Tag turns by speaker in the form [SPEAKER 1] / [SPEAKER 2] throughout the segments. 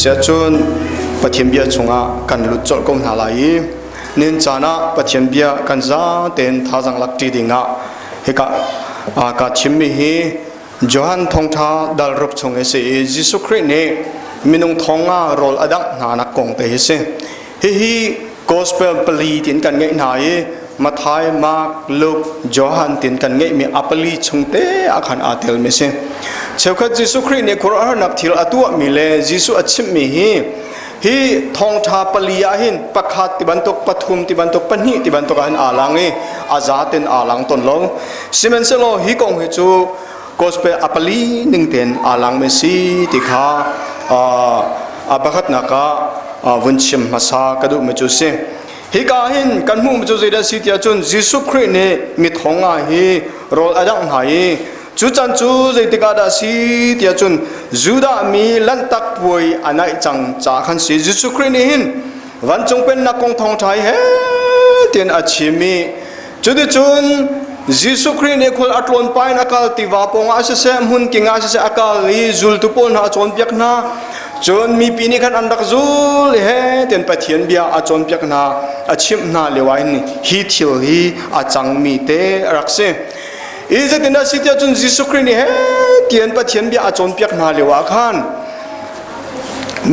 [SPEAKER 1] เสียจนปะเทียนเบียชงะกันลุดจดกงหาไหลนินจานะปะเทียนเบียกันซาเต็นท่าจังลักจีดิงะเฮกะอากาชิมมิฮีจอห์นทงท่าดัลรุปชงเอเซยิสุคริสเนมินุงทงะรอลอดักนานักกงเตเฮเซฮีกอสเปลปลีตินกันไงนายมาทายมากลูกจอห์นตินกันไงมีอัปลีชงเตอาคันอาเทลเมเซเชาวคัดยิสุคริสเนคุรานนับทิลอตัวมิเลยิสุอัชิมมิฮีทองทาปลียาหินประคาติบันตกปฐุมติบันตกปนิติบันตกอันอาลังอาซาเตนอาลังตนโลซิเมนเซโลฮีกงฮิจูกอสเปอัปลีหนึ่งเตนอาลังเมซีติคาอาบักนักวันชิมมาซากระดูเมจูเซฮิกาหินกันมุมจูเซดาสิทยาจุนยิสุคริสเนมิทองอาฮีโรลอดังหายจูจันจูเจติกาดาสิทยาจุนจูดามีลันตักป่วยอันไหนจังจากขันสิยิสุคริสเนหินวันจงเป็นนักกงทองไทยเฮเตียนอาชิมีจุดจุนยิสุคริสเนคนอัตลนไปนักติวาปงอาเซมหุนกิงอาเซอากาลีจุลตุปนอาจวนเปียกนาจนมีปีนี้กันอันดักจุลเฮเตียนปะเทียนเบียอาจวนเปียกนาอาชิมนาเลวายนี่ฮีทิลฮีอาจังมีเตรักเซอีเจตินาสิทยาจุนยิสุคริสเนเฮเตียนปะเทียนเบียอาจวนเปียกนาเลวาขัน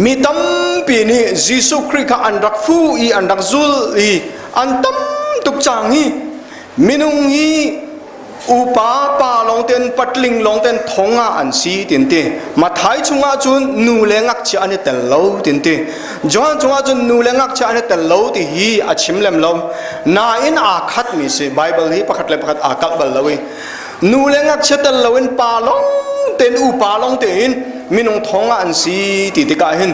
[SPEAKER 1] มีตั้มปีนี้ยิสุคริสต์อันดักฟูอีอันดักจุลอีอันตั้มตุกจางฮีมินุงฮีอุปาปาลองเต็นปัดลิงลองเต็นทงอันซีตินเตมาไทยชงอาจุนนูเลงักเชอันเตลโลตินเตจวนชงอาจุนนูเลงักเชอันเตลโลติฮีอาชิมเลมโลนาอินอาคัดมิสิไบเบิลฮีประคัดเลประคัดอาคัดบัลลวีนูเลงักเชเตลโลอินปาลองเต็นอุปาลองเต็นมินุงทงอันซีติติกาหิน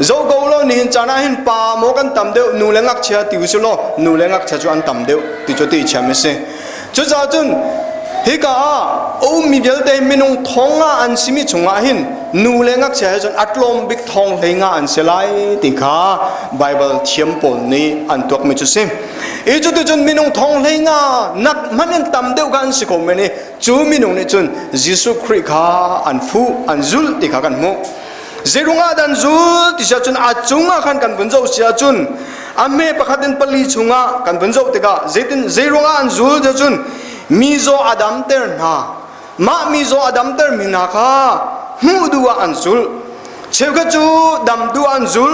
[SPEAKER 1] โจโกโลนิหินจานาหินปาโมกันตัมเดวนูเลงักเชติวสุโลนูเลงักเชจวนตัมเดวติจติเชมิเซจุจาจุนฮิกาโอมีเบลเดมินุงทงอันซิมิชงอาหินนูเลงักเชจนอัตลมบิกทองเลงอันเซลัยติคาไบเบิลเทียมปนนี้อันตัวมิจุซิมอีจุดจนมินุงทองเลงานักมันตัมเดวกันสิโกเมนี่จูมินุงนี่จนยิสุคริสต์อันฟูอันจุลติคากันมุเจรุงอาดันจุลติชาจุนอาจุงอาขันกันบรรจุเสียจุนอเมปะขัดเป็นปลีจุงอากันบรรจุติกาเจรุงอาอันจุลจะจุนมิโซอดัมเตอร์นามามิโซอดัมเตอร์มินาคาหูดูอันจุลเชื่อก็จูดัมดูอันจุล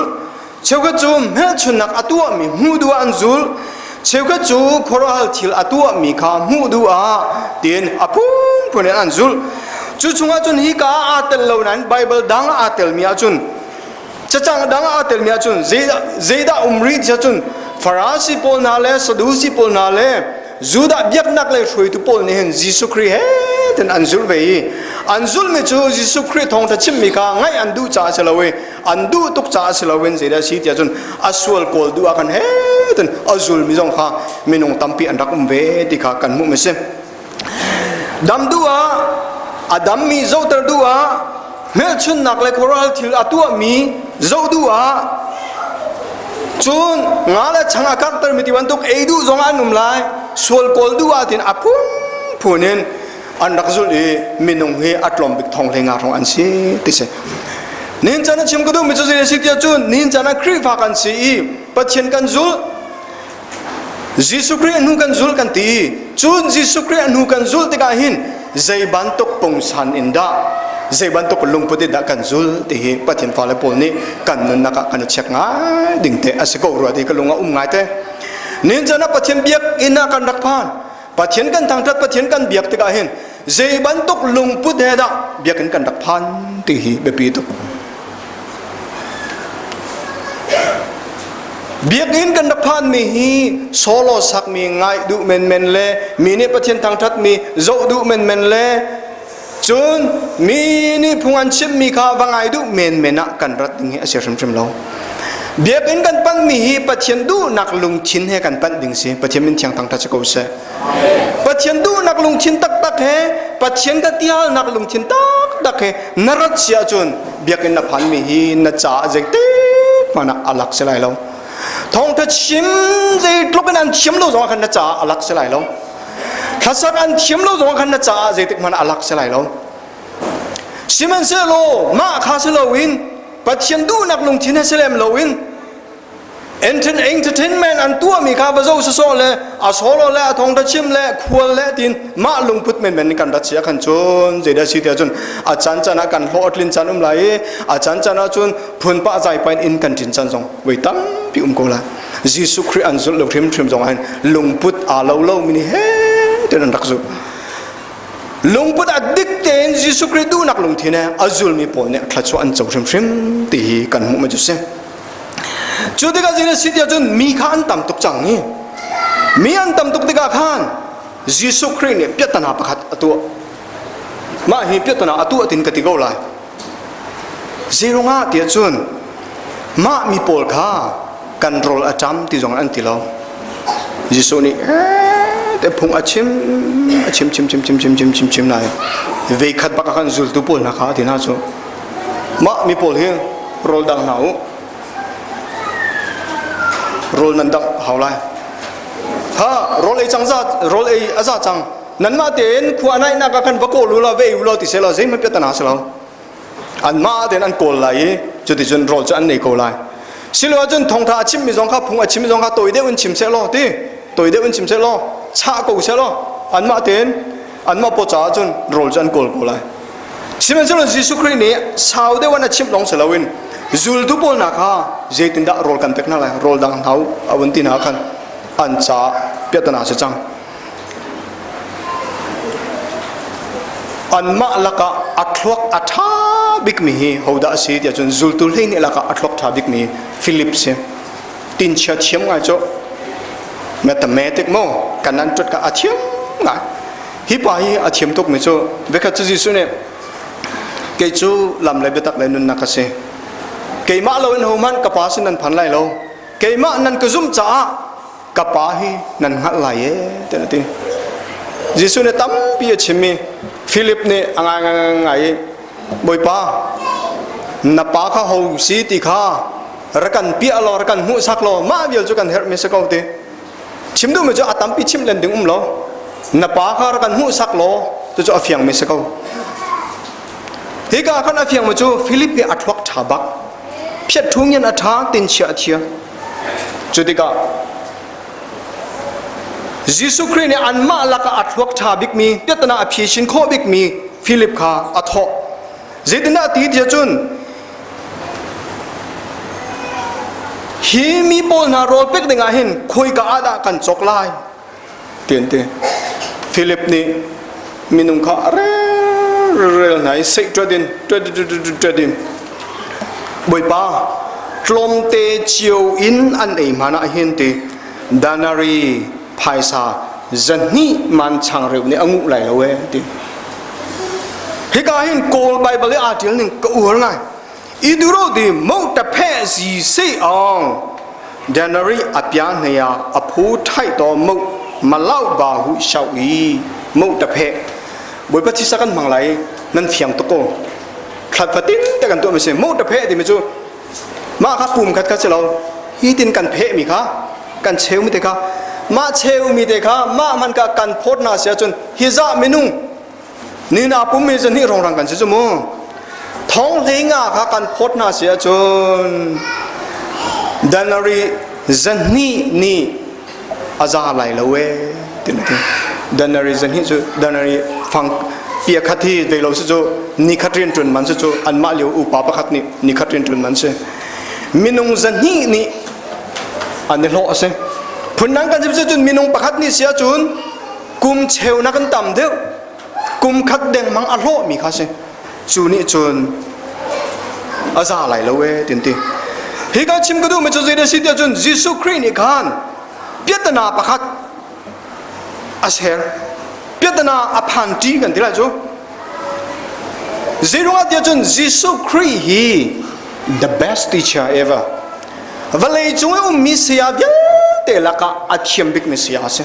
[SPEAKER 1] เชื่อก็จูเมื่อชุนักอตัวมีหูดูอันจุลเชื่อก็จูโคราลทิลอตัวมีคาหูดูอาเตียนอพุ่งพุ่งอันจุลจุชงอาจุนฮิกาอาเตลเหล่านั้นไบเบิลดังอาเตลมีอาจุนจะจังดังอาเตลมีอาจุนเจดารีดจะจุนฟาราสิปอลนาเลสดูสิปอลนาเลจูดาเบียกนักเลยช่วยตุปอลนี่เห็นยิสุคริสต์เห็นอันจุลเวย์อันจุลไม่จูยิสุคริสต์ทองทัชิมมีคาไงอันดูจ่าเสลาเวอันดูตุกจ่าเสลาเวนเจดาสิทยาจุนอัสวลโกลดูอากันเห็นอันจุลมีจงคาไม่นงตั้มปีอันรักเวติคากันมุมเสดัมดูอาอดัมมีโจตรดูอาเมื่อชุนนักเลโคราลทิลอตัวมีโจดูอาจุนงาเลช่างอากาศตรมิติวันตุกเอดูจงอันนุ่มลายสวลโกลดูอาตินอพุนพูนินอันรักจุลมินุงเฮอัตลอมบิกทองเลงาทองอันซีติเสนินจานะชิมกดูมิจุเซสิทยาจุนนินจานะครีฟากันซีปัจเจนกันจุลยิสุคริสต์นูกันจุลกันตีจุนยิสุคริสต์นูกันจุลติกาหินใจบันตุกปงสันอินดาใจบันตุกลุงพุทธิดากันจุลที่ปะเทียนฟ้าเลปอลนี่กันนุนนักกันเช็คง่ายดิ่งเตอสิโกรัวที่กลุงอุ้มง่ายเตนินจานะปะเทียนเบียกอินากันรักพานปะเทียนกันทางทัดปะเทียนกันเบียกที่กาเห็นใจบันตุกลุงพุทธิดาเบียกกันรักพานที่เบปีตุเบียกอินกันดับพันมีฮีโซโลสักมีไงดูเมนเมนเล่มีนี่ประเทศทางทัดมีโจดูเมนเมนเล่จุนมีนี่พงอันชิมมีข้าวไงดูเมนเมนะกันรัดดิ่งเสียชิมเราเบียกอินกันปันมีฮีประเทศดูนักลุงชินให้กันปันดิ่งสิประเทศมินเทียงทางทัดจะกูเสประเทศดูนักลุงชินตักตักเฮประเทศกันที่ฮานักลุงชินตักตักเฮนรัดเสียจุนเบียกอินนับพันมีฮีนัดจ่าเจกติมันอัลลักเสลายเราทองทัดชิมใจลูกเป็นอันชิมโลจงขันนัดจ่าอัลลักเสลายเราถ้าสักอันชิมโลจงขันนัดจ่าใจติมันอัลลักเสลายเราซิมันเซโลมาคาเซโลวิน ปัจเจียนดูนักลงที่นั่นเสลมโลวินentertainment อันตัวมีข้าพเจ้าโซเลยอาโซโลเลยทองตะชิมเลยควรเลยดินมาลงพุทธเหม็นกันรัชยาขันจนเจดีย์สิเดียจนอาจารย์จันกันโหดลินจันไหลอาจารย์จันจนพุนป้าใจไปอินกันจินจันจงไว้ตั้งปีโกละยิสุคริสต์อันสุดเราทริมจงหันลงพุทธอาเล่ามินิเฮเดินรักสุลงพุทธอดิกเตนยิสุคริสต์ดูนักลงที่เนี่ยอาจุลมีปนเนี่ยคลาดชวนจงทริมตีกันมุมาจุเสจุดที่ก็จีนสิทธิ์จนมีข้านต่ำตุกจังนี่มีอันต่ำตุกที่ก็ข้านยิสุคริสต์เนี่ยเปียตนาประคัดตัวมาหิเปียตนาตัวตินกติกาเลยเจรุงาเตียจนมามีโพลข้ากันโรลอาจำที่จงอันที่เรายิสุนี่แต่พุงอาชิมนายเวคัดปากกันจุลตุโพลนะคะที่น่าจูมามีโพลเฮโรลดังหนาวโรลนั้นดังหาวไลฮะโรลไอจังซาโรลไออาซาจังนั้นมาเดินขวานายนักกันบักโกลูลาเวอุลาติเซลาเซมันเป็นตนาเซลาอันมาเดินอันโกลไลจุดที่จนโรลจะอันนี้โกลไลสิลวาจนทองท่าชิมมีสองข้าพุงอาชิมมีสองข้าตัวเดียวอันชิมเซลาที่ตัวเดียวอันชิมเซลาชาโกเซลาอันมาเดินอันมาปจ่าจนโรลจะอันโกลไลสิมันเซลายิสุคริสต์นี่ชาวเดียวอันชิมลองเซลาวินจุลตุโพลนักฮะเจตินดาโรลกันเทคนาเลยโรลดังเท้าอวันตินาคันอันจ่าเปียตนาเสจังอันมาลักะอัตลกอัฐาบิกมีฮาวดาสีที่จนจุลตุเลนี่ลักะอัตลกท่าบิกมีฟิลิปเซตินเชียเชียมไงจ๊ะแมทเมติกโมกันนั้นจุดกับอาเชียมไงฮิปาฮีอาเชียมตุกมิจ๊ะเบคัตจิสุเนี่ยเกจูลำเลยเบตักเลยนุนนักเซเกยมาเราเอ็นโฮมันกับป้าสินันพันไลเราเกยมานันก็ซุ่มจ้ากับป้าฮีนันหัดไลเอเต็มที่ยิสุเนี่ยตั้มปีชิมีฟิลิปเนี่ยอ่างไงบอยป้านับป้าข้าหูสีติข้ารักันปีอลอรักันหูสักโลมาเดียวจุกันเฮร์มิสกเอาตีชิมดูมันจะตั้มปีชิมเล่นดึงเรานับป้าข้ารักันหูสักโลจะเอาเฟียงมิสกเอาฮิกาขันเอาเฟียงมาจูฟิลิปเนี่ยอัดวักฉาบักเพียรทุ่งยันอัฐาตินเชียเทียจุดที่ก็ยิสุคริสต์เนี่ยอันมาลักอัดวักชาบิกมีเปียตนาอภิชินโคบิกมีฟิลิปคาอัฐอเจตินาตีเดียจุนฮีมีโบนาโรลเป็กดึงอาหินคุยกับอาดากันจกไลเตียนเตฟิลิปนี่มีนุ่งข้าเรื่องไหนเซ็กตัวดินบอยป้าตรมเตจิวอินอันเอมานะเห็นเตดานารีไพศาจันนี่มันช่างเร็วเนี่ยงูไหลเอาไว้เตฮิกาเห็นโกลใบเบลอาทิลหนึ่งก็อวดไงอีดูโรดีมุตะเพสีเสียงดานารีอภิญาเนียอภูไทยต่อมุมาเล่าบาหุชาวอีมุตะเพบอยปัจจิสักันมังไหลนั่นเฟียงตะโกขัดฟัดตินแต่กันตัวไม่ใช่มุดเพะดิมิจูมาครับปุ่มขัดขัดเสเราฮีตินกันเพะมีค่ะกันเชลมีแต่ค่ะมาเชลมีแต่ค่ะมามันก็กันโพดนาเสียจนฮิซาเมนูนี่นาปุ่มมีจนนี่รองรังกันเสียจมูกท้องเลี้ยงค่ะกันโพดนาเสียจนดานารีจันนี่อาซาไหลละเว้ตินติดานารีจันนี่จูดานารีฟังเปียขัดที่เวลาสุดโจนิขัดเรียนจนมันสุดโจอันมาเลียวอุปาปขัดนี่นิขัดเรียนจนมันเสมินุงจันนี่อันนี้โลเสผลนั้นกันจะจนมินุงปขัดนี่เสียจนกุมเชวนักกันต่ำเดียวกุมขัดแดงมังอโลมีค่ะเสจูนี่จนอาซาไหลละเว้ตินติฮิกาชิมก็ดูมันจะเจอสิเดียวจนยิสุคริสต์นี่กันเปียตนาปขัดอาเซรเปียตนาอภันตีกันที่ไรจ๊ะเจรุงาเดียจนยิสุคริสต์ฮี the best teacher ever วันเลยจงเอามิสยาเดียเตลักะอัดเขียมบิกมิสยาเส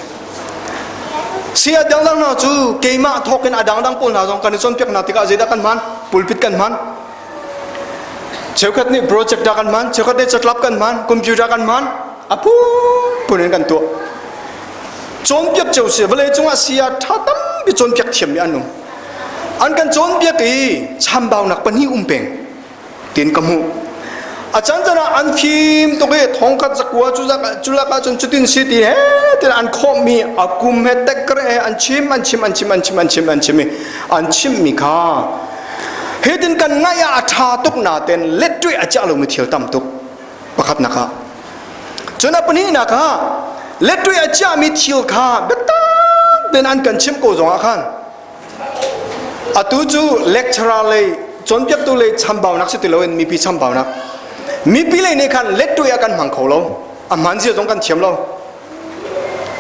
[SPEAKER 1] เสียดังดังนะจูเกย์มาทอกันอดังดังปนหาจงกันส่วนเปียกนาติกาเจดากันมันปุลปิดกันมันเช้าขัดนี่โปรเจกต์ดักันมันเช้าขัดนี่จัดรับกันมันคอมพิวเตอร์กันมันอ่ะพูดกันตัวจนเปียกเจ้าเสียวันเลยจงอาเสียท่าตั้มไปจนเปียกเทียมยันนุ่งอันกันจนเปียกอีชามบ่าวนักปนีเป่งตีนกมู อาจารย์จะอันพิมตัวเกทองกัดจักวัวจุลักจนจุดที่สิทีเฮ้แต่อันข้อมีอากุมเฮตกระอันชิมมีข้าเฮดินกันง่ายอาชาตุกนาเต็นเล็ดด้วยอาจารย์เราไม่เที่ยวตำตุกประคับนะคะจนอัปนี้นะคะเล็ดด้วยอาจารย์มีเที่ยวข้าเบ็ดตั้งเป็นอันกันชิมโกจงอาคันอาตูจูเลคเชอร์เลยจนเปียกตัวเลยช้ำเบานักสิติเราเองมีปีช้ำเบานักมีปีเลยในคันเล็ดด้วยอาการมังเขาเราอามันเสียตรงกันเทียมเรา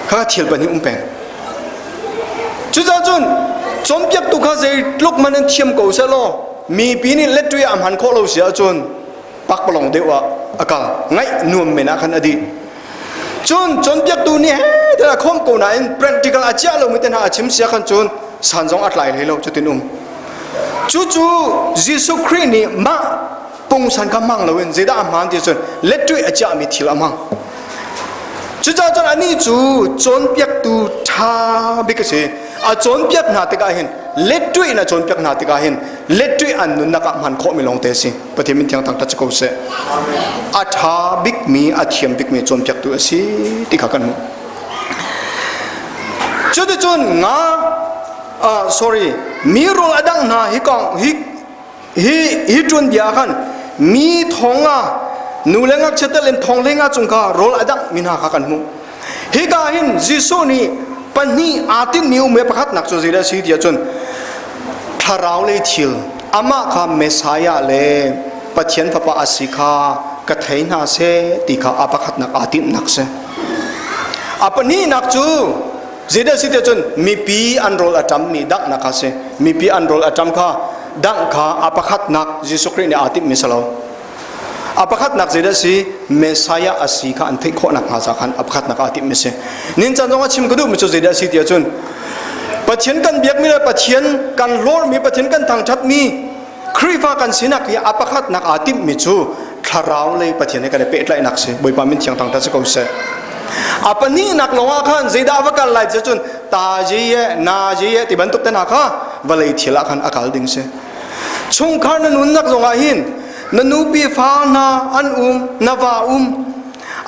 [SPEAKER 1] ข้าเที่ยวแบบนี้แปงจุดจ้าจุนจนเปียกตัวข้าจะลุกมันเทียมเก่าเสียล้อมีปีนี้เล็ดด้วยอามันเขาเราเสียจนปักปลงเดียวอาการไงนุ่มเมนักขันอดีจนเปียกตัวนี่แต่ละข้อมกูนั้น practical อาจารย์เราไม่ได้หาชิมเสียขันจนสันสองอัดไหลให้เราจุดที่นุ่มจู่ยิสุคริสต์นี่มาปงสันกำมังเราเองจะได้อามันที่จนเล็ดด้วยอาจารย์มีทีละมังจู่จนอันนี้จนเปียกตัวท่าบิกเสียจนเปียกนาติกาเห็นเล็ดด้วยนะจนเปียกนาติกาเห็นเล็ดด้วยอันนุนนักมันข้อไม่ลงเตสิปฏิมินที่ยังตั้งตัดจะกูเสียอาท่าบิกมีอาเทียมบิกมีจนเปียกตัวสิที่ขากันมั้งจู่จนงาsorry มีโรลอดังนาฮิกองฮิจวนเดียกันมีทองนูเลงักเชตเลนทองเลงักจุงกาโรลอดังมีนาขากันมุฮิกาหินจิโซนี่ปันนี่อาตินิวเมปะขัดนักโจเซเดสีเดียจนทาราวเลทิลอามาคาเมสายาเลปัจเจียนพระปาสิกากระเทยนาเซติขาอาปะขัดนักอาตินักเซอาปนี่นักจูเจเดสิเดจนมีปีอันโรลอัตมมีดักนักเสมีปีอันโรลอัตมข้าดักข้าอาปะขัดนักยิสุคริสต์อาติมิสลาวอาปะขัดนักเจเดสิเมสายาอาศิกาอันเทคโคนักหาสักขันอาปะขัดนักอาติมิเสนินจันทร์ว่าชิมกระดูมิจูเจเดสิเดียจนปัจเจียนกันเบียกมีเลยปัจเจียนกันโลมีปัจเจียนกันทางชัดมีครีฟ้ากันสินักอาปะขัดนักอาติมิจูทาราวเลยปัจเจียนกันเป็ดไล่นักเสบอยปามินเชียงทางทัศกเสอาปนี้นักลงอาคันเจดาวกันไล่จนตาเจียนาเจียที่บรรทุกเต็นอาคาวันเลยทีละคันอากาศดิ่งเสชงคานันุนนักลงอาหินนันูปีฟ้านาอันนาวา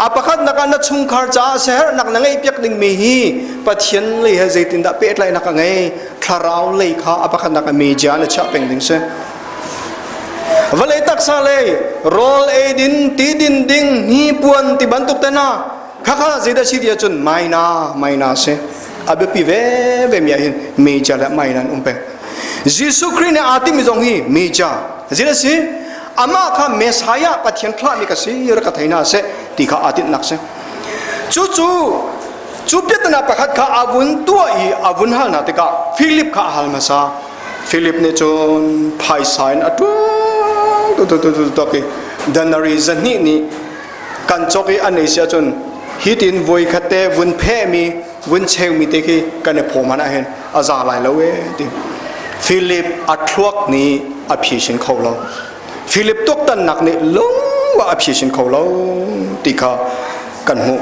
[SPEAKER 1] อาปะคัดนักนัดชงคาจ้าเสหนักนังไอเปียกดิ่งมีฮีปะเทียนเลยเจตินดาเป็ดไล่นักไงคาราวเลยข้าอาปะคัดนักมีจานชะเป็นดิ่งเสวันเลยตักซาเลยโรลเอดินตีดินดิ่งฮีปวนที่บรรทุกเต็นข้าเจดสิเดียจนไม่นาเสอาเบปีเวมีอะไรมีจ่าและไม่นั้นเปยิสุคริสต์อาติมิจงฮีมีจ่าเจดสิอามาข้าเมสายาปัจเจียนพลาดมีกสิยรกไทยนาเสที่ข้าอาตินักเสจู่เปียตนาประคัดข้าอาวุนตัวอาวุนฮัลนาติกาฟิลิปข้าฮัลมาซาฟิลิปเนี่ยจนพายสายนะตัวกี้ดันนารีจันนี่กันจอกอันนี้เสียจนฮิตินวัยขัดเตวุนเพ่มีวุนเชลมีเตกีกันเนี่ยผมมันเห็นอาจารย์หลายแล้วเว้ยฟิลิปอัดลวกนี้อภิชินเขาเราฟิลิปตกตันหนักเนี่ยลงว่าอภิชินเขาเราตีข้ากันหู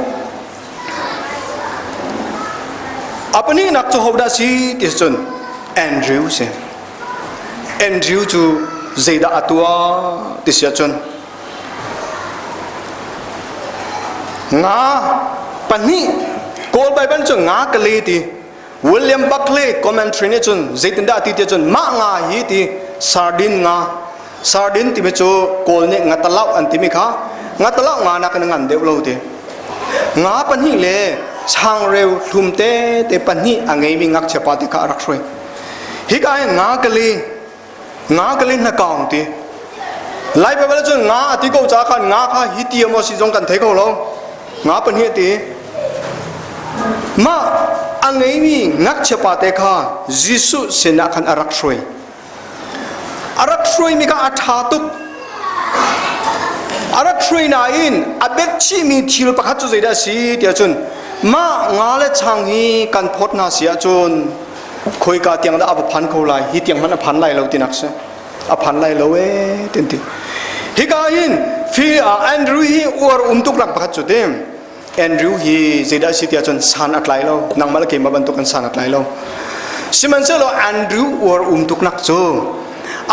[SPEAKER 1] อัปนี้นักจะหอบดาสีที่จนแอนดริวส์จูเจดาตัวที่เสียจนงาปันนี้โกลไปเป็นจนงากะลีตีวิลเลียมบัคเลย์คอมเมนทรีนี่จนเจตินดาตีจนมางาฮีตีซาร์ดินที่เป็นจูโกลเนี่ยงาตะเล่าอันที่มีข้างาตะเล่างานักงานเดียวเราตีงาปันนี้เลยช่างเร็วทุ่มเตปันนี้อังเงมีงักเฉพาะที่ข้ารักช่วยฮิกายงากะลีนักกองตีไล่ไปแล้วจนงาที่เขาจากกันงาข้าฮิตีมอสิจงกันเทเขาเรางาปันนี้ตีมาอังเงมีงักเฉพาะที่ข้ายิสุเสนาคันอารักช่วยมีข้าอัฐาตุกอารักช่วยนาอินอเบกชีมีทิลประคัตจุใจได้สิเดียวจนมางาเลช่างฮีกันพดนาเสียจนคุยกับเตียงได้อภันเขาไล่ฮีเตียงมันอภันไล่เราตินักเสอภันไล่เราเต็มที่ฮิกาอินฟีแอนดรูฮีอวร์ตุกหลักประคัตจุเต็มแอนดรูฮีใจได้สิเดียวจนสานอัดไล่เรานางมาเลเกมาบรรทุกกันสานอัดไล่เราสิมันเสร็จแล้วแอนดรูอวร์ตุกนักจู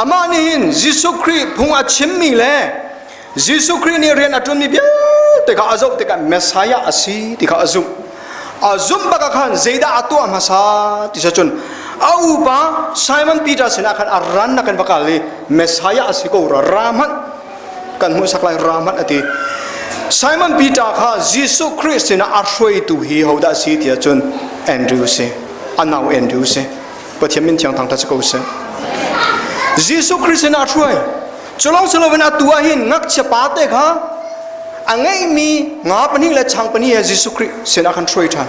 [SPEAKER 1] อามานี่ยิสุคริสต์พงอาชิมมีเลย Jesu Christ ni rian atun mi bia te ka azau te ka Messiah asi te ka azum baka khan zeida atu amasa ti sa chun au ba Simon Peter sina khan aran na kan bakali Messiah asi ko raman kan mu saklai raman ati Simon Peter kha Jesu Christ sina arshoi tu hi hoda si ti chun Andrew se anau Andrew se pathiam min thiang thang ta ko se Jesu Christ sina arshoi cholong solowen atua hin ngak chapate kha angai mi nga pani la chang pani ya Jesu Christ sena kan troi than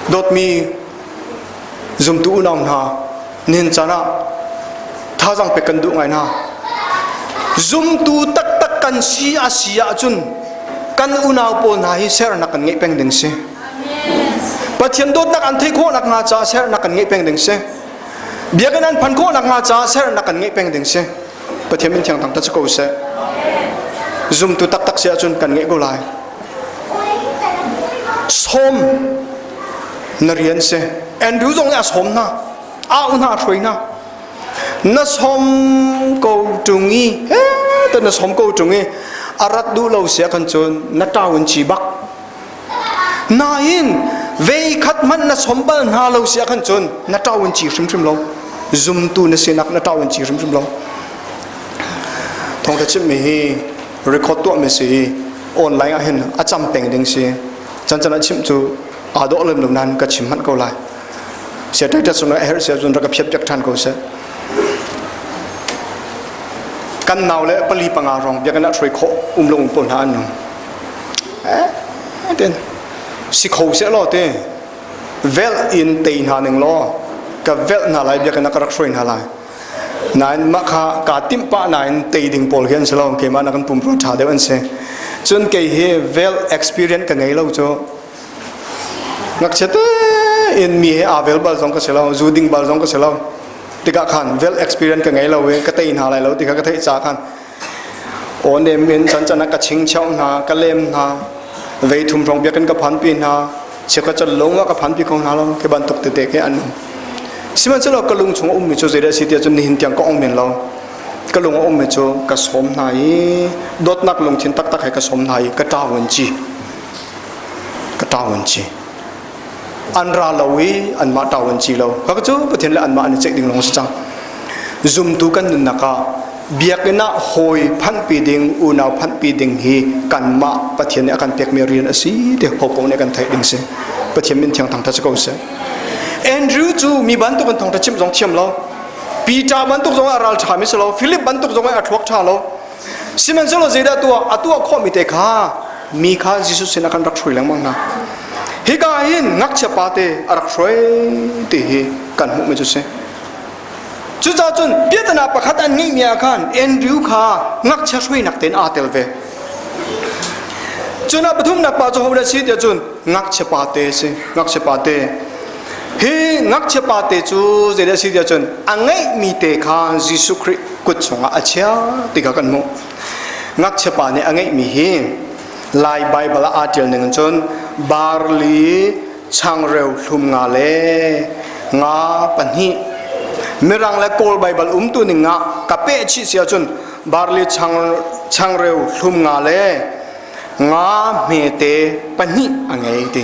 [SPEAKER 1] dot mi zum tu unam na nin chana thajang pe kan du ngai na zum tu tak tak kan si asia chun kan unaw po na hi ser na kan ngai peng ding se pathian dot nak an thei kho nak nga cha ser na kan ngai peng ding se biaganan phan kho nak nga cha ser na kan ngai peng ding se pathian min thiang tang ta ko se zoom tu tak tak sia chun kan nge go lai som narian se Andrew jong ya som na a una throi na som ko tungi ta na som ko tungi arat du lo sia kan chun na tawun chi bak na in ve khat man na som bal na lo sia kan chun na tawun chi shrim lo zoom tu na se nak na tawun chi shrim lo thong ta chim mi record to me si online a hen a cham peng ding si chan chan chim chu a do lem lum nan ka chim han ko lai se ta ta suna her se jun ra ka phep jak than ko se kan naw le pali panga rong bia kan throi kho lung pon han no ten si kho se lo te vel in tein ha ning lo ka vel na lai bia kan ka rak throi na lai nine makha ka timpa nine te ding pol hian salong ke ma nakan pum pro tha de an se chun ke he well experience ka ngai lo cho ngak chete in mi he avel bal jong ka selo juding bal jong ka selo tika khan well experience ka ngai lo we ka tein ha lai lo tika ka thei cha khan on em min chan chan ka ching chau na ka lem na ve thum rong bia kan ka phan pi na che ka chal longa ka phan pi ko na lo ke ban tok te ke an siman chalo kalung chung mi cho zeda si tia chun hin tiang ko ong men lo kalung ong me cho ka som nai dot nak lung thin tak tak hai ka som nai ka tawon chi an ra lawi an ma tawon chi lo ka chu pathian la an ma an che ding long sa zum tu kan na ka biakena hoi phan pi ding unaw phan pi ding hi kan ma pathian ne kan pek me rian asi te hopong ne kan thai ding se pathian min thiang thang ta ko se Andrew chu mi ban tu kan thong ta chim jong thiam lo Peter ban tu jong aral tha mi se lo Philip ban tu jong a thuak tha lo Simon zelo zeda tu atua kho mi te kha mi kha Jesus sina kan rak throi lang mang na hi ka hin ngak cha pa te arak throi te hi kan mu me chu se chu cha chun piatana pakhat an ni mia khan Andrew kha ngak cha throi nak ten a tel ve chuna pathum nak pa cho hoda si te chun ngak cha pa te se ngak cha pa te he ngak che pa te chu zeda si dia chun angai mi te khan Jesu Christ kut chunga achia ti ka kan mo ngak che pa ne angai mi hi lai Bible a atil ning chun barli chang reu hlum nga le nga panhi mirang la kol Bible tu ning nga ka pe chi sia chun barli chang reu hlum nga le nga me te panhi angai te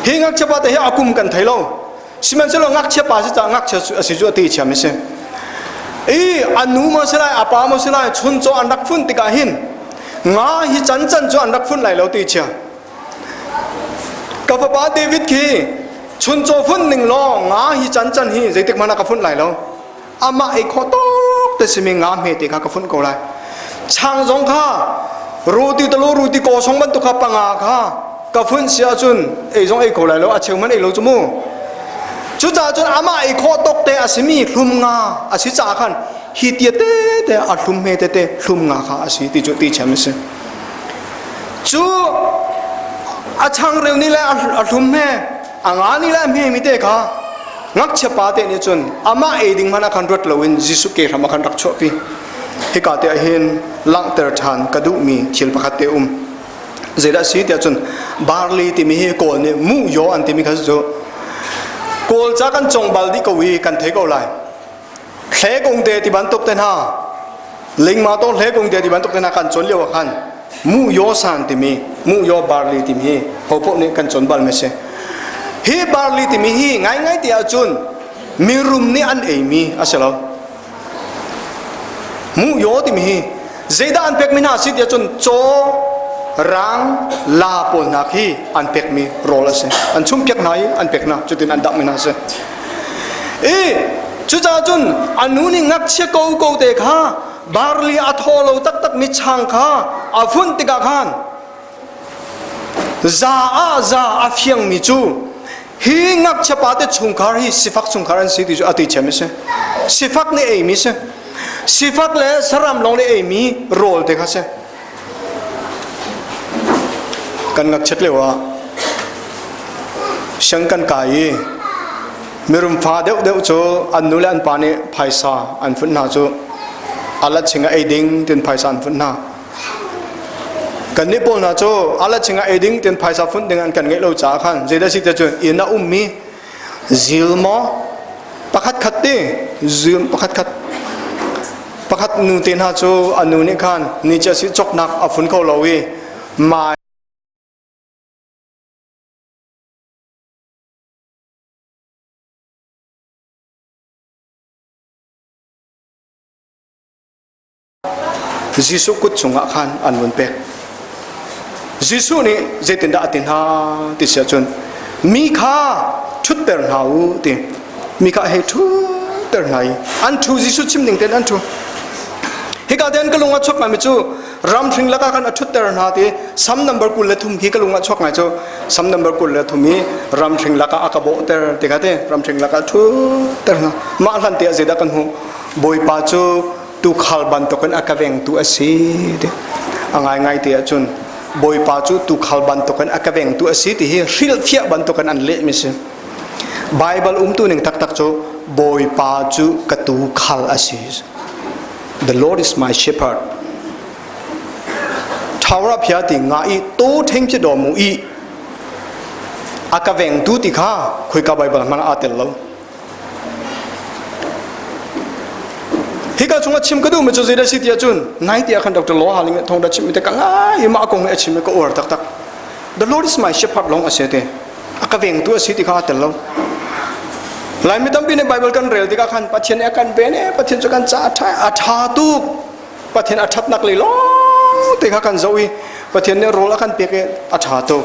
[SPEAKER 1] hi ngak che pa te he akum kan thailo siman chelo ngak che pa si cha ngak che asi ju ti cham se e anu mo se lai apa mo se lai chun cho andak phun ti ka hin nga hi chan chan cho andak phun lai lo ti cha ka pa David ki chun cho phun ning lo nga hi chan chan hi zeitek mana ka phun lai lo ama e kho tok te simi nga me te ka phun ko lai chang jong kha roti to lo roti ko song ban to kha panga kha ka phun sia chun e jong e ko lai lo a cheu man e lo chu mu chu cha chun ama e kho tok te asimi hlum nga asi cha khan hi tia te a hlum me te hlum nga kha asi ti chu ti cham se chu a chang reu ni la a hlum me anga ni la me mi te kha ngak che pa te ni chun ama e ding mana khan rot lowin Jesu ke rama khan rak cho pi hi ka te hin lang ter than kadu mi thil pakhat te zeda si tia chun barley ti mi he ko ne mu yo an ti mi kha zo kol cha kan chong baldi ko wi kan thei ko lai khle kong te ti ban tok ten ha ลิงมาต้องเล็กกงเดียดิบันตุกนากันจนเลี้ยวกันมูโยสันติมีมูโยบาร์ลีติมีพอพวกนี้กันจนบาลไม่ใช่ฮีบาร์ลีติมีฮีง่ายๆที่อาจุนมีรุมนี่อันเอมีอาเสลามูโยติมีฮีเจด้าอันเป็กมินาสิที่อาจุนโจรังลาปนนักฮีอันเป็กมีโรลเสอันชุ่มเป็กไหนอันเป็กนะจุดนั้นดับมินาเสจุดอาจุนอันนู้นงักเชี่ยกูเด็กฮะบาร์ลีอัทโฮโลตักมิช่างข้าอาฟุนติกาขันซาอาเฟียงมิจูฮีงักเชปาเตชุงคาร์ฮีสิฟักชุงคาร์อันสิติจูอติเชมิเซสิฟักนี่เอมิเซสิฟักเลสรามลงนี่เอมิโรลเด็กฮะเซกันงักเช็ดเลยวะช่างกันกายมีรุมฟ้าเดี๋ยวจูอันนู้นอันปานี่ไพศาอันฟุนนาจูอาลัดชิงะเอดิงเต็นไพศาอันฟุนนากันนี่ปนนาจูอาลัดชิงะเอดิงเต็นไพศาฟุนดึงอันกันเงยเราจ้าขันเจด้สิเตจูอินามีซิลมอปักขัดขัดตีซิลปักขัดนูเต็นฮาจูอันนู้นนี่ขันนี่จะสิจกนักอัฟุนเขาเราวีมายิสุกุดสงขันอันวนเป็กยิสุนี่เจตินดาตินหาติเสียจนมีข้าชุดเตอร์หาวติมีข้าให้ชุดเตอร์ไหนอันทูยิสุชิมหนึ่งเต็นอันทูเฮกาเดนก็ลงมาชกมาไม่จูรำถึงแล้วกันชุดเตอร์หาติซ้ำนัมเบอร์กุลเลทุมฮีก็ลงมาชกมาจูซ้ำนัมเบอร์กุลเลทุมีรำถึงแล้วก็อากาโบเตอร์ติกาเตรำถึงแล้วก็ชุดเตอร์นะมาลันเตียเจดากันหูบอยปาจูtu khal ban to kan akaveng tu asi de angai ngai te achun boi pa chu tu khal ban to kan akaveng tu asi ti hi ril phia ban to kan an le mi se bible tu ning tak tak chu boi pa chu ka tu khal asi the lord is my shepherd thawra phia ti ngai to theng che do mu i akaveng tu ti kha khoi ka bible man atel lo higa chunga chim kadu me chu zeda sitia chun nai tia khan dr lo haling thong da chim te ka ngai ma kong e chim ko or tak tak the lord is my shepherd long asete akaveng tu asiti kha tel lo lai mi tampi ne bible kan rel tika khan pathian e kan be ne pathian chu kan cha atha tu pathian athat nak le lo te kha kan zoi pathian ne rol kan pe ke atha tu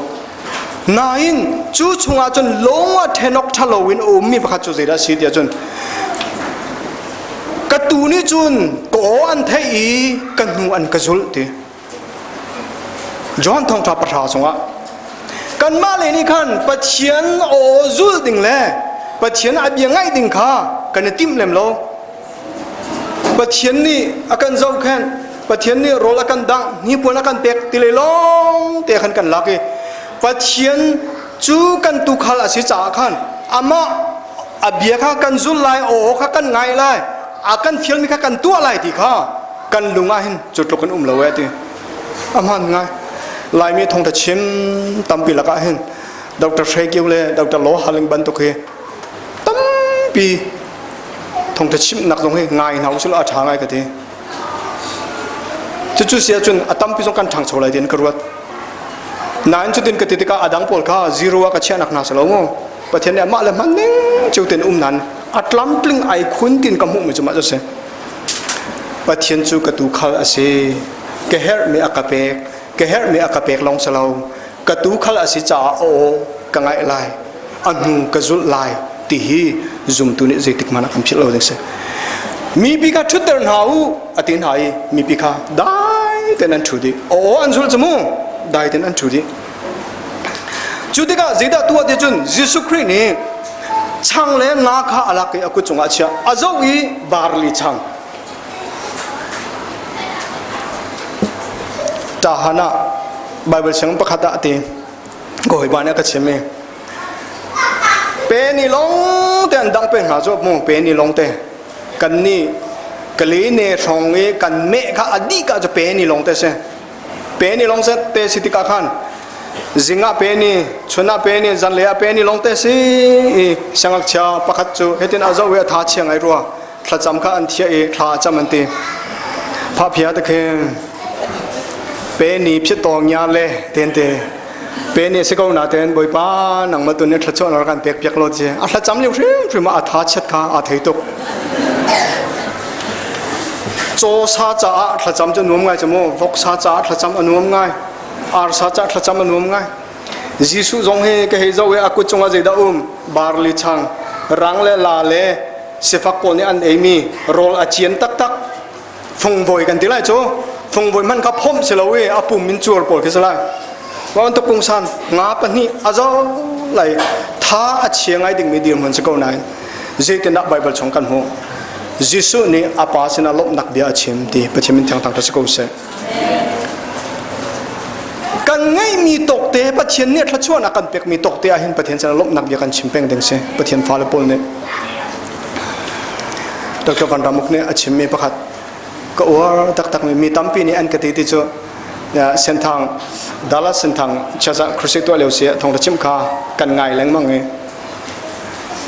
[SPEAKER 1] nain chu chunga chun longa thenok thalowin mi pakha chu zeda sitia chunกตูนี่จุนโกอันเทียกันนูอันกระจุลตีย้อนทองทับประชาสงฆ์กันมาเลยนี่ขันปะเทียนโอจุลดิ่งเลยปะเทียนอับยังไงดิ่งข้ากันติมเล่มโลปะเทียนนี่อากันเจ้าแค้นปะเทียนนี่โรลอากันดังนี่ปวนอากันเป็กติเลยลงเตะขันกันลักเอปะเทียนจูกันตุขลาสิจ่าขันอามาอับยังข้ากันจุลไลโอข้ากันไงไลakan film ni kan tua lai ti kha kan lunga hin chutlo kan lawe ti aman ngai lai mi thong ta chim tampi laka hin dr shekil le dr lo haling ban to khe tampi thong ta chim nak dong he ngai nau chula tha ngai ka ti chu sia chun atampi jong kan thang cholai den karwat nan chu tin ka ti ka adang pol kha zero ka chia nak na salo mo pathian ne ma le man ning chutin nan atlam pling ai khun tin kamu mi chuma jose pathian chu ka tu khal ase ke her me akapek long salau ka tu khal ase cha o ka ngai lai anu ka zul lai ti hi zum tu ni zetik mana kam chilo ding se mi pi ka thuter nau atin hai mi pi kha dai ten an thudi o an zul chamu dai ten an thudi chudika zida tu ade chun jisu khri ni chang le nga kha alak ke aku chunga chia azowi barli chang tahana bible sang pakhata ate goi bana ka cheme pe ni long ten dang pe nga zo mo pe ni long te kan ni kali ne thong e kan me kha adi ka jo pe ni long te se pe ni long se te sitika khan zinga pe ni chuna pe ni zan le pe ni long te si sangak cha pakhat chu hetin azo we tha chiang ai ruwa thla cham kha an thia e thla cham an ti พระเพียตะเคงเป็นนี่พิจารณาเลยเต็นเตเป็นนี่สิเขาหน้าเต็นบ่อยป้าหนังมาตัวนี้ทัดชนเรากันเปียกๆโลดเจอัฐจำเลี้ยวพริมาอัฐาชัดขาอัฐิตุกโจซาจ่าอัฐจำจะนุ่มง่ายจมูกวกซาจ่าอัฐจำนุ่มง่ายอาร์ซาจ่าอัฐจำนุ่มง่ายยิสุจงเฮก็เฮเจ้าเวอากุจงอาเจดาบาร์ลิชังรังเลลาเลเสฟักโกนี่อันเอมีโรลอาเจียนตักฟงบอยกันทีไรโจฟงบอยมันขับพมเสลาเวอาปุ่มมินจูร์ปอลคิสลายว่าอันตกงสันงาปนี่อาจจะไหลท้าอาเชียงไอดิ่งมีเดียมมันจะเก้าไหนเจตินักไบเบิลชงกันหัวยิสุนี่อาปาสินาลบนักเบียอาเชียมดีประเทศมินทางทางทัศกุเสกันไงมีตกเตะประเทศเนี่ยถ้าช่วงนักกันเป็กมีตกเตะเห็นประเทศสินาลบนักเบียกันชิมเป้งเด้งเสประเทศฟาเลปอลเนี่ยดร.วันรามุกเนี่ยอาชีพมีประคัดก็ว่าตักมีตั้มปีนี่อันกติที่จะเส้นทางดัลลัสเส้นทางชาซาครุสิตัวเลี้ยวเสียทงตะชิมคากันไงแรงมั่งไง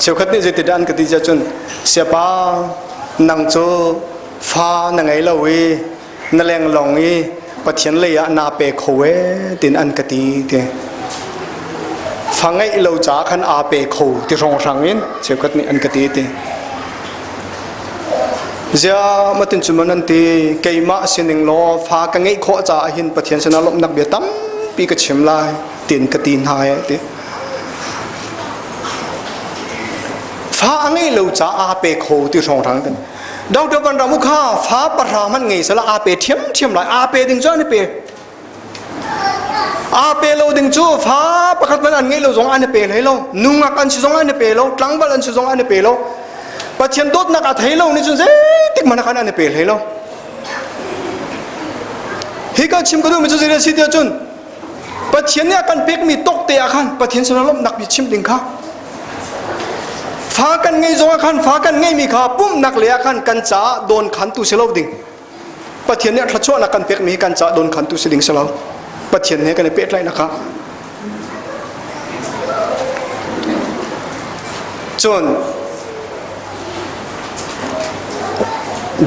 [SPEAKER 1] เชี่ยวขัดนี่จะติดอันกติจะจนเสียป้านังโจฟ้านังไงละเวนั่นแรงลองงี้ประเทศเลยอะนาเปโคเวตินอันกติเตฟังไงเราจ้าขันอาเปโคที่รองรังนี้เชี่ยวขัดนี่อันกติเตเจ้ามาถึงจุดนั้นที่เกี่ยมาเสียงล้อฟ้ากันไงข้อจ่าหินประเทศชนะลบนักเบียตั้มปีกระเฉียมลายตีนกระตีนหายที่ฟ้าไงเราจ่าอาเปโคที่สองทางกันดาวเดือนรามุขาฟ้าปรามันไงสละอาเปเทียมลายอาเปดึงจ้านี่เปอาเปเราดึงจูฟ้าประคับมันอันไงเราสองอันนี่เปเลยเรานุ่งอันสิสองอันนี่เปเราตั้งบัลลันสิสองอันนี่เปเราประเทศโดดนักอัฐิโลนี่จนเจ๊ติกมันขนาดนี้เปลี่ยนเลยโลฮิกาชิมก็ดูมันจะเสียสิเดียวจนประเทศเนี่ยกันเป็กมีตกเตะขันประเทศสนลมนักบิชิมดิงข้าฟ้ากันไงจงขันฟ้ากันไงมีข้าปุ่มนักเลี้ยขันกันจ้าโดนขันตุเสลาดิงประเทศเนี่ยถ้าชั่วนักกันเป็กมีกันจ้าโดนขันตุเสดิงเสลาประเทศเนี่ยกันเป็กไรนะครับจน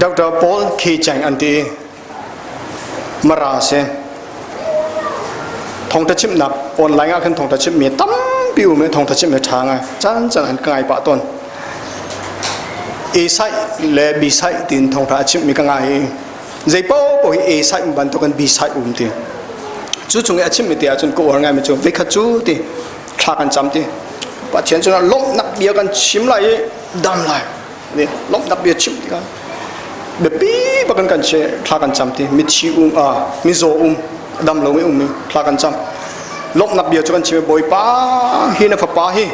[SPEAKER 1] ดร.ปอลคีจังอันที่มาราเซทองตะชิมนับออนไลน์กันทองตะชิมมีตั้มปิวมีทองตะชิมมีทางไงจันอันไกลปะต้นเอไซและบีไซตินทองตะชิมมีกันไงใจป้อปอยเอไซบันตุกันบีไซตีจู่จงไอชิมมีเดียจนกูว่าไงมันจู่วิคัจูตีทากันจำตีปัจจัยจนล้มนักเบียกันชิมไหลดำไหลนี่ล้มนักเบียชิมตีกันแบบปีบักันกันเชะทากันจำที่มิชิมิโซดำลงไม่มีทากันจำลบนักเบียจุกันเชะบ่อยป้าฮินะฟ้าป้าฮิ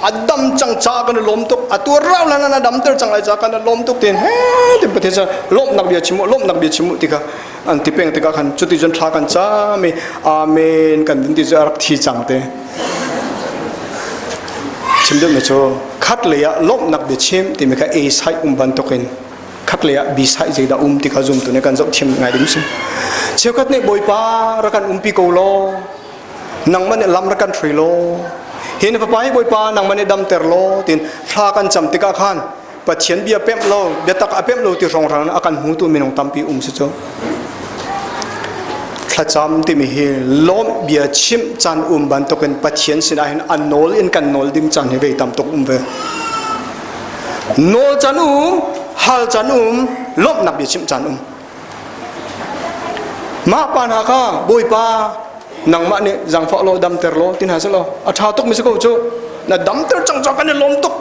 [SPEAKER 1] อัดดำจังจ้ากันล้มตุกอัตัวเราแล้วนะดำเตอร์จังไรจ้ากันล้มตุกเตียนเฮ้ยที่ประเทศจะลบนักเบียชิมุลบนักเบียชิมุติกาอันที่เป็นติกาขันจุดที่จนทากันจ้ามีอาเมนกันที่จะรักที่จังเตชิมเดิมนะโจคัดเลยอะลบนักเบียชิมที่มีแค่เอไซบันตุกินคัดเลยอะบีไซใจดาที่เขาจุ่มตัวนี้กันจะทิมไงดิมั้งเชื่อคัดเนี่ยบ่อยป้ารักันปีโกโลนังมันเนี่ยลำรักันทรีโลเห็นฟ้าป้าบ่อยป้านังมันเนี่ยดำเตอร์โลตินทากันจำติกาขันปัจเจียนเบียเป๊มโลเบียตักอเป๊มโลที่รองรังอากันหูตัวมีน้องตั้มปีสิจ้าถ้าจำที่มีเฮล้มเบียชิมจันบันตกันปัจเจียนสินะเห็นอันโนลอินกันโนลดิ้งจันเฮเวตั้มตกเวโนลจันฮัลจันลบนักเบียชิมจันมาปานาคาบุยปานังมาเนี่ยจังฟ้าโลดำเตอร์โลตินหาสโลอาชาตุกมิสโกจูน่ะดำเตอร์จังจังกันเนี่ยลมตุก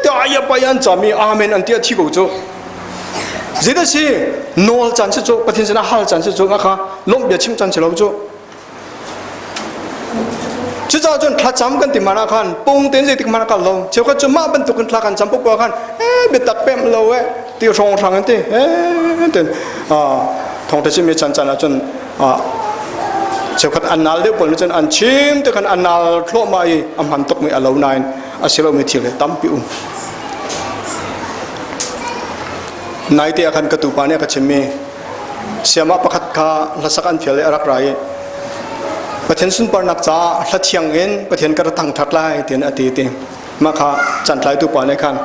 [SPEAKER 1] เดี๋ยวอายไปยันจามีอาเมนอันที่ที่กูจูจิตสิโนลจันสิจูปฏิสินะฮัลจันสิจูนะคะลบเบียชิมจันสิโลจูจุดจ้าจนทัดจำกันติมานาคันปุ่งเต็นสิติมานาคันลงเชื่อว่าจะมาบรรทุกกันทักกันจำปุ๊บว่าคันเบ็ดตักเป๊มเราตีรองทางกันตีเต็นทองที่ชิมมีจันจันจนเชื่อว่าอันนัลเดียวปนจนอันชิมแต่คันอันนัลโคลมาอีอัมหันตกมีอลาวนายอาศิลามีทีเลยตั้มปินายที่อาคันกระตุปานี่ก็ชิมมีเสียมาประคัดข้าลักษณะเพียรรักไรประเทศสุนปรนักจ้าทัดเชียงเงินประเทศกระทั่งทัดไล่เตียนอดีตมาค่ะจันทร์ไหลตัวปานในคัน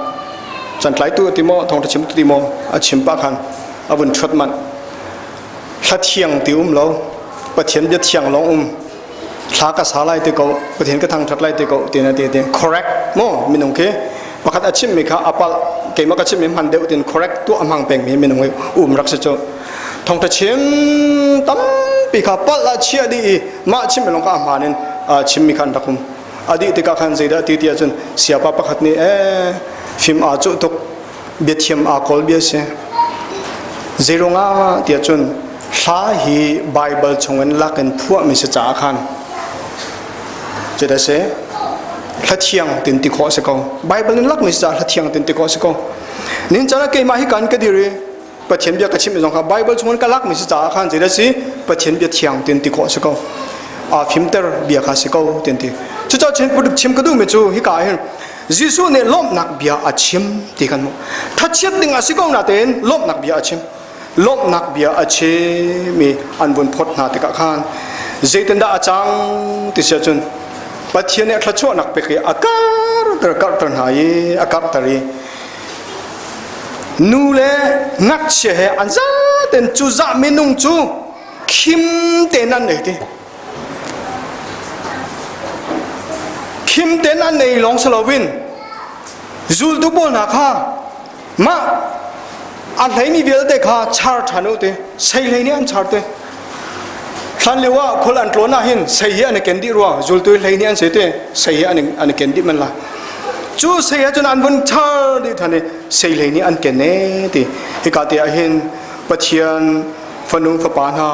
[SPEAKER 1] จันทร์ไหลตัวติโมทองตะชิมตัวติโมอาชิมปะคันอาวุธชุดมัน ถ้าเที่ยงติอุ้มเราปะเทียนจะเที่ยงลงหากระสาไล่ติโกปะเทียนกระทางทัดไล่ติโกเตียนเตียน correct โม่มินงเคปะคัดอาชิมมีค่ะอปะเกมกระชิมมีมันเดียวเตียน correct ตัวอมังเป็งมีมินงรักษาโจทองตะเชียมตั้มปีค่ะปัลละเชียดีมาชิมมีลงก็อามานินชิมมีคันตะคุมอดีตการขันใจได้ตีเตียจนเสียปะปะคัดนี่ฟิล์มอาจุตุกเบียดเทียมอากอลเบียเสียเจรงอาเตียจนหาฮีไบเบิลชงเงินลักกันพวกมิสจ่าขันจะได้เสียละเทียงตินติโคสกอไบเบิลลักมิสจ่าละเทียงตินติโคสกอนินจานะเกมาฮิกันก็ดีเลยปะเทียนเบียกระชิมไม่ต้องค่ะไบเบิลชงเงินก็ลักมิสจ่าขันจะได้สิปะเทียนเบียเทียงตินติโคสกอฟิมเตอร์เบียคาสกอตินติจุดเจ้าเชนปุดชิมก็ดูไม่จูฮิกาเห็นยิสุเนี่ยล้มนักเบียอาชิมตีกันมั้งถ้าเช็ดดิ่งอาศิกองนาเต้นล้มนักเบียอาชิมล้มนักเบียอาชิมีอันบุญพดนาติกะขานเจตันดาอาจังติเสียจนปัจเจียนเนี่ยขลั่วนักเปกอากาศตระกัดตระหายอากาศตรีนูเลนักเชะอันซาเต้นจูจ่ามินุงจูคิมเต้นนั่นเองที่คิมเต้นอันในลองสลาวินจูลตุบอลนักฮะมาอันไหนมีเวลเด็กฮะชาร์ทันุเตใส่เลยเนี่ยอันชาร์เตท่านเรียกว่าคนอันโลน่าเห็นใส่อันเกนดิรัวจูลตุเลยเนี่ยอันเสเตใส่อันเกนดิมันละจูใส่จนอันบนชาร์ดิท่านเนี่ยใส่เลยเนี่ยอันเกนเนติฮิกาเตียเห็นปัจเจียนฟันุงฝปานา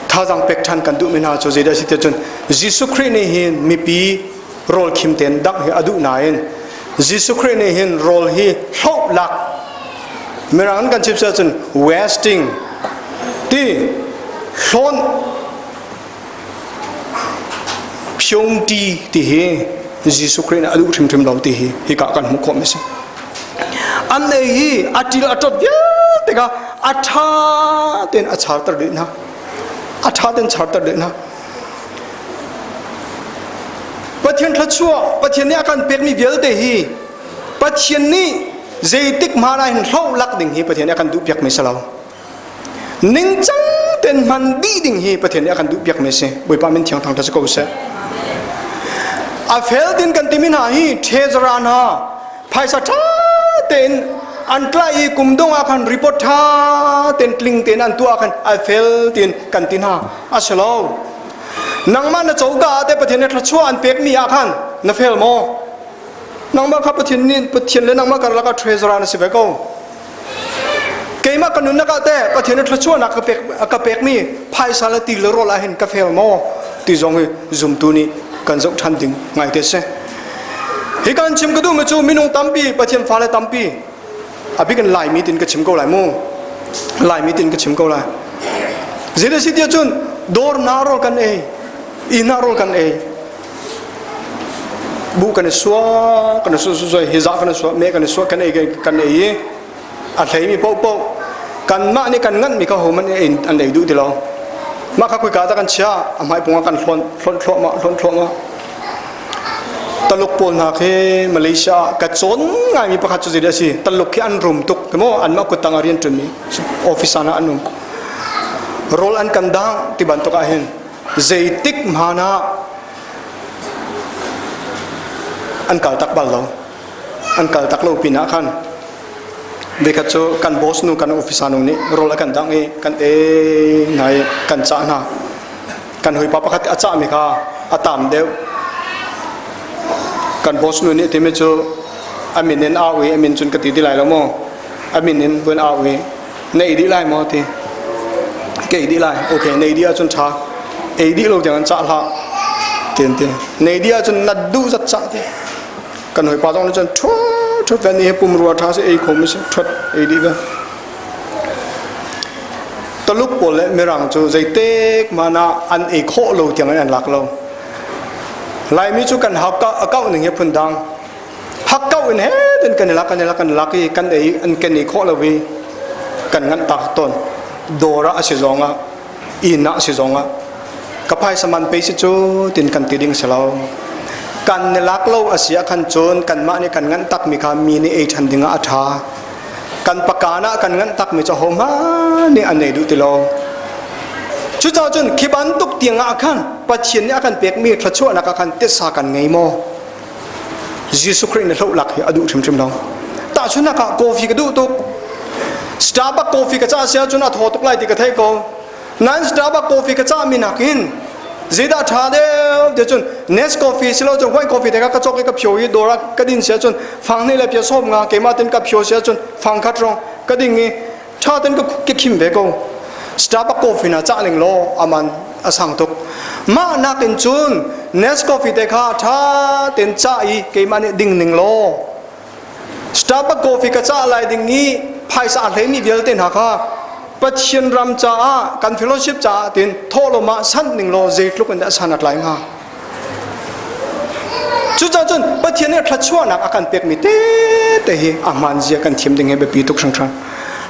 [SPEAKER 1] ถ้าจังเป็กทันกันดูไม่น่าจะเจอได้สิเตจนยิสุคริสต์เนี่ยเห็นมีปีโรลคิมเตนดักเฮอดูนายนยิสุคริสต์เนี่ยเห็นโรลฮีชอบหลักเมื่อนั้นกันชิบเซจน wasting ที่ชนพิองตีที่เฮยิสุคริสต์อดูทิมเราที่เฮฮิกากันมุขไม่ใช่อันนี้อัติลอัตบยาแต่ก็อัฐาเต็นอัชาร์ตระดินะอาชาตินชาร์ตเดินนะประเทศทัชชัวประเทศนี้อาการเป็กมีเวลเดฮีประเทศนี้เจติกมาได้เห็นเท่าลักดิ่งฮีประเทศนี้อาการดูเปียกไม่สลาวนิ่งจังเต็นมันดีดิ่งฮีประเทศนี้อาการดูเปียกไม่เสียบุยปามินเทียงทางทัศกอุเสอาเฟลดินกันติมินาฮีเทจรานาภายสัตย์เต็นอันใกล้กุมดงอาคันรีพอร์ตท่าเต็นกลิงเต็นอันตัวอาคันไอเฟลเต็นกันตินาอาเชลาวนังมันจะโจกาแต่ประเทศนี้ทัชชัวอันเป็กมีอาคันนัฟเฟลโมนังมาขับประเทศนี้ประเทศเลยนังมากันแล้วก็เทรซรานสิเวโกเกย์มากันนุนนักแต่ประเทศนี้ทัชชัวนักกเป็กมีภายสารตีเลโรลาเห็นกาเฟลโมตีจงให้ซุมตูนี่กันจกทันดิ่งไงเตเสฮิกันชิมกระดูมาจูมินุงตัมปีประเทศฟ้าเลยตัมปีอภิกันไล่มีตินกระชิมเกาไล่โม่ไล่มีตินกระชิมเกาไล่เจดีสิเดียจุนดอร์นาโรกันเออินาโรกันเอบุกันสวกันสวยฮิซักกันสวเมกันสวกันเอกันเออะไรมีโป๊ะกันมาเนี่ยกันงั้นมีเขาหัวมันเองอันไหนดูทีเรามาข้าคุยกันตะกันเชียอ่ะไม่ปงกันทลมาตลกปนหาเคมาเลเซียกระโจนไงมีประคัตจุดเดียสิตลกแค่อันรุมตุกแต่โมอันมากุตังอารีนจุดนี้ออฟฟิศanaอันนุ่มโรลอันกันดังที่บันตุกอาเห็นเจติกมหานาอันกัลตักบัลเราอันกัลตักเราปีนักขันเบคัตโจกันบอสนูกันออฟฟิศอานุนี่โรลกันดังกันไหนกันจ้านากันหุยปะประคัตอาจารย์มีค่ะอาตามเดียวกันบอสนู่นนี่ที่ไม่จูอามินเน้นเอาไว้อามินจุนกติดีไลแล้วมั้งอามินเน้นเว้นเอาไว้ในดีไลมั้งที่เกดีไลโอเคในดีอาจุนช้าเอดีเราจังกันจ้าละเตียนในดีอาจุนนัดดูจัดจ้าที่กันหอยปลาต้องจันทุบแฟนนี่ปุ่มรัวท้าสิเอคมไม่ใช่ทุบเอดีกันตลุกปวดเลยไม่รังจูใจเต็กมานะอันเอโคเราจังอันหลักเราไล่มีจุกันหักเก้าหนึ่งเงี้ยพุ่นดังหักเก้าอันเฮ้ดินกันลักกันกันไอ้อันกันไอ้ข้อละวีกันงั้นตักต้นโดระสิจงอ่ะอินะสิจงอ่ะกับไพ่สมันไปสิจูดินกันติดิ่งเสลากันลักเล่าอาเซียขันโจนกันมาเนี่ยกันงั้นตักมีคามีนี่เอชันดิ่งอาธา กันปากกานะกันงั้นตักมีจะหอมฮะนี่อันไหนดูติโลชุดเจ้าจนขีบันตุกเตียงอาคันปัจเจียนนี่อาคันเปียกมีขชั่วนักอาคันเตสากันไงโมยิสุครินเราหลักอดูชิมลองแต่ชุดนักกาแฟก็ดูตุกสตาร์บัคกาแฟก็จะเสียจุนอาทอตุกไล่ติกระเทยโกนั้นสตาร์บัคกาแฟก็จะมีนักกินจีดาชาเดียวจนเนสกาแฟสิเราจนไว้กาแฟแต่ก็กระจกกับผิวยีดอรักกระดิ่งเสียจนฟังนี่เลยเพียส้มงาเกมาเต็นกับผิวเสียจนฟังคัดรองกระดิ่งงี้ชาเต็นก็เก็บขิมเบโกสตาร์บัคกาแฟน่ะจ้าหนึ่งโลอามันอาสังตุกมานักกินจุนเนสกาแฟแต่ข้าชาเต็นจ้าอีเกมาเนี่ยดิ่งหนึ่งโลสตาร์บัคกาแฟก็จ้าอะไรดิ่งนี้ภายสะอาดเลยมีเวลเต็นหาข้าปัจเจียนรำจ้าการฟิโลชิปจ้าเต็นโทโลมาสั้นหนึ่งโลเจลุกันได้สนัดไหลงาจุดจ้าจนปัจเจียนเนี่ยพลัดชั่วนักอาการเปียกมีเต้แต่เฮอามันเจียกันทีมดิ่งเฮแบบปีตุกสังชา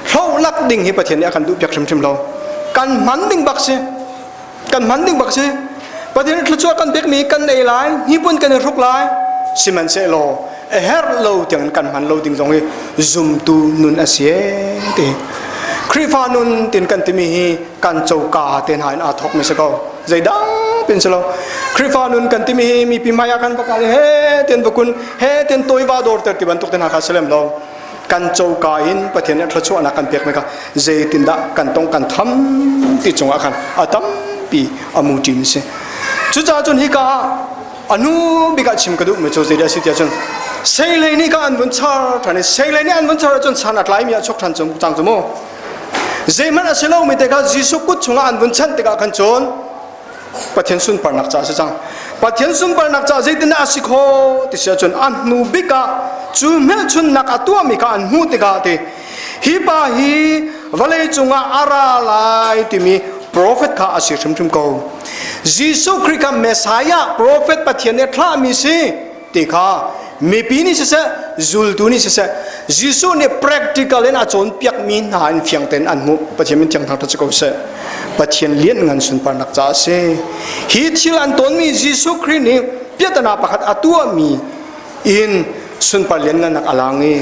[SPEAKER 1] เราลักดิ่งเฮปัจเจียนเนี่ยอาการดูเปียกชิมเรากันมันดิ่งบักเสกันมันดิ่งบักเสปัจเจียนพลัดชั่วกันเปียกมีกันได้หลายญี่ปุ่นกันรุกหลายสิมันเซโลเอเฮร์โลเตียงกันมันโลดิ่งตรงนี้ซุ่มตูนุนอาเซียเตครีฟานุนตินกันติมีกันโจกาเตนหายอาทอกไม่สกอใจดังเป็นสโลครีฟานุนกันติมีปีมายากันประกาศเฮเตนบุกุนเฮเตนตัววาดอร์เตอร์ติบันตุกเตนหาคาเซเลมโลกันโจกาอินประเทศนี้ทศวรรษกันเปียกไหมครับใจตินดะกันต้องกันทำติดจงอาคันอาตัมปีอามูจิมเสจุดจ้าจนฮิกาอนุบิกาชิมกระดูกไม่โจเสียสิเดียจนเซเลนี่ก็อันบุญชาท่านเซเลนี่อันบุญชาจนสนัดไหลมีชกทันจงจังจมูเจมันอาศัยเราไม่ได้ก็ยิสุกุชงอันบุญชันติกากันจนปะเทียนสุนปานักจ่าสิจังปะเทียนสุนปานักจ่าเจตินอาศิโคติเสียจนอันนูบิกาจูเมลชุนนักอตัวมีกาอันหูติกาติฮิบาฮีวะเลจงอาราไลติมีโปรเฟตข้าอาศิชุมโกยิสุคริกาเมสายาโปรเฟตปะเทียนเนี่ยคลามีสิติกามีปีนี้เสะจุลตุนี้เสะยิสุเนี่ย practical เลยนะจนเปียกมีนานเฟียงเต็นอันมุปะเทียนมันจังทางทัศกเสะปะเทียนเลี้ยนเงินสุนปานักจ่าเสฮิตชิลันตนมียิสุครินี่เปียตนาประคัดอตัวมีอินสุนปาเลี้ยนเงินนักอลังนี่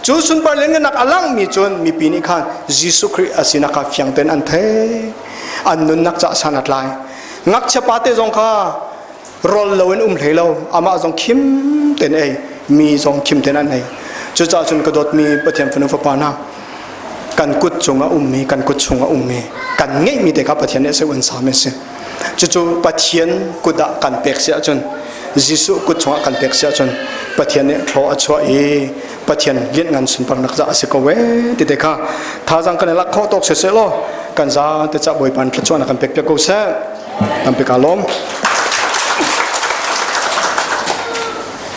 [SPEAKER 1] จูสุนปาเลี้ยนเงินนักอลังมีจนมีปีนี้ขันยิสุคริอาศินักเฟียงเต็นอันเทอันนุนนักจ่าสนัดลายงักเชปาเตจงข้ารอลเลวนเทลอามาจงคิมเต็นเอมีจงคิมเต็นอันเอจุดจ้าจนกระโดดมีปะเทียนฟนุฟปานากันกุดจงอามีกันกุดจงอามีกันง่ายมีแต่กับปะเทียนเนี่ยเสวันสามเสจู่ๆปะเทียนกุดกันเปียกเสียจนยิสุกุดจงกันเปียกเสียจนปะเทียนเนี่ยทอชัวเอปะเทียนเลี้ยงงานสุนทรนักจ่าเสกเวติเดค่ะท้าจังกันละข้อตกเสียโลกันจ้าแต่จะบ่อยปันพระชวนกันเปียกเปียกกูเสนำไปกาลม